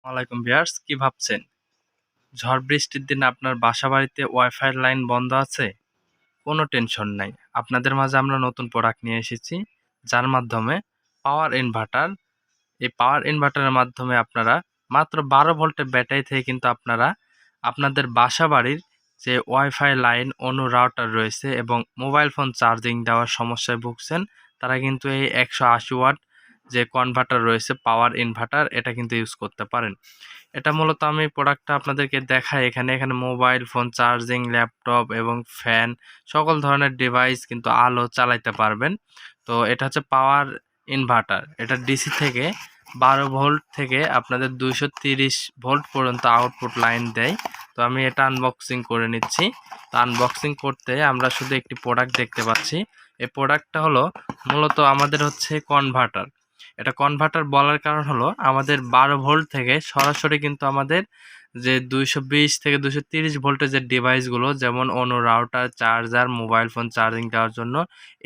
ওয়ালাইকুম ভিউয়ার্স, কি ভাবছেন? ঝড় বৃষ্টির দিনে আপনার বাসাবাড়িতে ওয়াইফাই লাইন বন্ধ আছে? কোনো টেনশন নাই। আপনাদের মাঝে আমরা নতুন প্রোডাক্ট নিয়ে এসেছি, যার মাধ্যমে পাওয়ার ইনভার্টার। এই পাওয়ার ইনভার্টারের মাধ্যমে আপনারা মাত্র 12 ভোল্টের ব্যাটারি থেকে কিন্তু আপনারা আপনাদের বাসাবাড়ির যে ওয়াইফাই লাইন, অন্য রাউটার রয়েছে এবং মোবাইল ফোন চার্জিং দেওয়ার সমস্যায় ভুগছেন, তারা কিন্তু এই 180 ওয়াট যে কনভার্টার রয়েছে পাওয়ার ইনভার্টার, এটা কিন্তু ইউজ করতে পারেন। এটা মূলত আমি প্রোডাক্টটা আপনাদেরকে দেখাই। এখানে মোবাইল ফোন চার্জিং, ল্যাপটপ এবং ফ্যান সকল ধরনের ডিভাইস কিন্তু আলো চালাইতে পারবেন। তো এটা হচ্ছে পাওয়ার ইনভার্টার। এটা ডিসি থেকে 12 ভোল্ট থেকে আপনাদের 230 ভোল্ট পর্যন্ত আউটপুট লাইন দেয়। তো আমি এটা আনবক্সিং করে নিচ্ছি। তো আনবক্সিং করতে আমরা শুধু একটি প্রোডাক্ট দেখতে পাচ্ছি। এই প্রোডাক্টটা হলো মূলত আমাদের হচ্ছে কনভার্টার। এটা কনভার্টার বলার কারণ হলো আমাদের 12 ভোল্ট থেকে সরাসরি কিন্তু আমাদের যে 220 থেকে 230 ভোল্টের যে ডিভাইসগুলো, যেমন অন্য router, charger, mobile phone charging দেওয়ার জন্য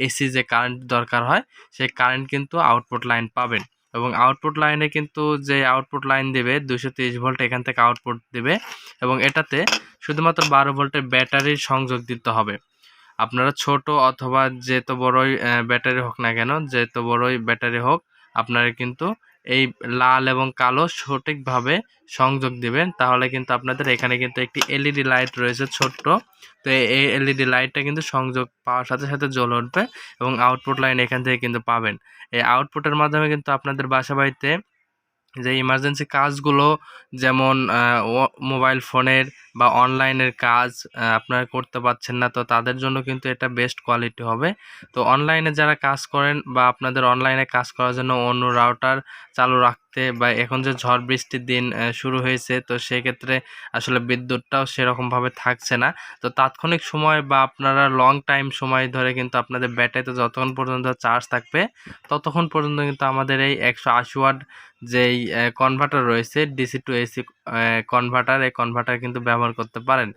এসি যে কারেন্ট দরকার হয়, সেই কারেন্ট কিন্তু আউটপুট লাইন পাবেন। এবং আউটপুট লাইনে কিন্তু যে আউটপুট লাইন দেবে 230 ভোল্ট, এখান থেকে আউটপুট দেবে এবং এটাতে শুধুমাত্র 12 ভোল্টের ব্যাটারির সংযোগ দিতে হবে। আপনারা ছোট অথবা যেত বড়ই ব্যাটারি হোক না কেন, যেত বড়ই ব্যাটারি হোক, আপনারা কিন্তু এই লাল এবং কালো সঠিকভাবে সংযোগ দিবেন। তাহলে কিন্তু আপনাদের এখানে কিন্তু একটি এলইডি লাইট রয়েছে ছোট্ট। তো এই এলইডি লাইটটা কিন্তু সংযোগ পাওয়ার সাথে সাথে জ্বলে উঠবে এবং আউটপুট লাইন এখান থেকে কিন্তু পাবেন। এই আউটপুটের মাধ্যমে কিন্তু আপনাদের বাসাবাড়িতে যে ইমার্জেন্সি কাজগুলো, যেমন মোবাইল ফোনের বা অনলাইনের কাজ আপনারা করতে পারছেন না, তো তাদের জন্য কিন্তু এটা বেস্ট কোয়ালিটি হবে। তো অনলাইনে যারা কাজ করেন বা আপনাদের অনলাইনে কাজ করার জন্য অন্য রাউটার চালু রাখতে, বা এখন যে ঝড় বৃষ্টির দিন শুরু হয়েছে, তো সেক্ষেত্রে আসলে বিদ্যুৎটাও সেরকমভাবে থাকছে না। তো তাৎক্ষণিক সময় বা আপনারা লং টাইম সময় ধরে কিন্তু আপনাদের ব্যাটারিতে যতক্ষণ পর্যন্ত চার্জ থাকবে, ততক্ষণ পর্যন্ত কিন্তু আমাদের এই 180 ওয়াট যেই কনভার্টার রয়েছে, ডিসি টু এসি কনভার্টার, এই কনভার্টার কিন্তু ব্যবহার করতে পারেন।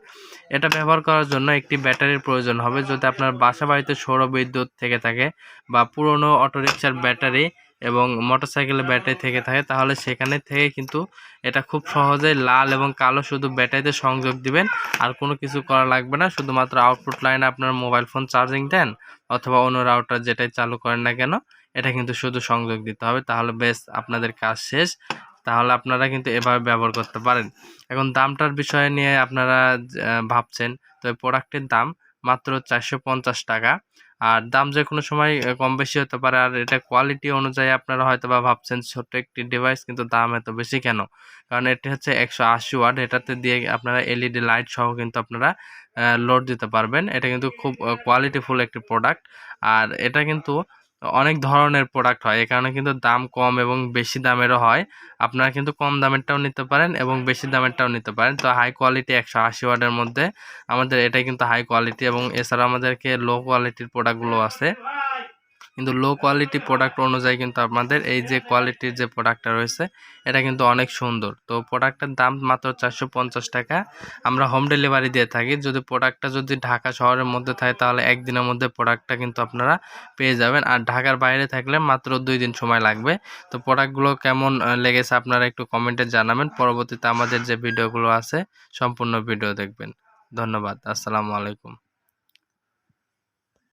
এটা ব্যবহার করার জন্য একটি ব্যাটারির প্রয়োজন হবে। যদি আপনার বাসা বাড়িতে সৌর বিদ্যুৎ থেকে থাকে বা পুরনো অটোরিকশার ব্যাটারি এবং মোটরসাইকেলের ব্যাটারি থেকে থাকে, তাহলে সেখানে থেকে কিন্তু এটা খুব সহজে লাল এবং কালো শুধু ব্যাটারিতে সংযোগ দিবেন, আর কোনো কিছু করা লাগবে না। শুধুমাত্র আউটপুট লাইনে আপনার মোবাইল ফোন চার্জিং দেন অথবা অন্য রাউটার যেটাই চালু করেন না কেন, এটা কিন্তু শুধু সংযোগ দিতে হবে, তাহলে বেশ আপনাদের কাজ শেষ। তাহলে আপনারা কিন্তু এভাবে ব্যবহার করতে পারেন। এখন দামটার বিষয় নিয়ে আপনারা ভাবছেন, তো এই প্রোডাক্টের দাম মাত্র 450 টাকা। আর দাম যে কোনো সময় কম বেশি হতে পারে। আর এটা কোয়ালিটি অনুযায়ী আপনারা হয়তো বা ভাবছেন ছোট্ট একটি ডিভাইস, কিন্তু দাম এত বেশি কেন? কারণ এটি হচ্ছে 180 ওয়াট, এটাতে দিয়ে আপনারা এলইডি লাইট সহ কিন্তু আপনারা লোড দিতে পারবেন। এটা কিন্তু খুব কোয়ালিটিফুল একটি প্রোডাক্ট। আর এটা কিন্তু অনেক ধরনের প্রোডাক্ট হয়, এই কারণে কিন্তু দাম কম এবং বেশি দামেরও হয়। আপনারা কিন্তু কম দামেরটাও নিতে পারেন এবং বেশি দামেরটাও নিতে পারেন। তো হাই কোয়ালিটি 180 ওয়াটের মধ্যে আমাদের এটাই কিন্তু হাই কোয়ালিটি, এবং এছাড়া আমাদেরকে লো কোয়ালিটির প্রোডাক্টগুলো আছে। কিন্তু লো কোয়ালিটি প্রোডাক্ট অনুযায়ী কিন্তু আপনাদের এই যে কোয়ালিটির যে প্রোডাক্টটা রয়েছে, এটা কিন্তু অনেক সুন্দর। তো প্রোডাক্টের দাম মাত্র 450 টাকা। আমরা হোম ডেলিভারি দিয়ে থাকি। যদি প্রোডাক্টটা যদি ঢাকা শহরের মধ্যে থাকে, তাহলে একদিনের মধ্যে প্রোডাক্টটা কিন্তু আপনারা পেয়ে যাবেন। আর ঢাকার বাইরে থাকলে মাত্র 2 দিন সময় লাগবে। তো প্রোডাক্টগুলো কেমন লেগেছে আপনারা একটু কমেন্টে জানাবেন। পরবর্তীতে আমাদের যে ভিডিওগুলো আছে সম্পূর্ণ ভিডিও দেখবেন। ধন্যবাদ। আসসালামু আলাইকুম।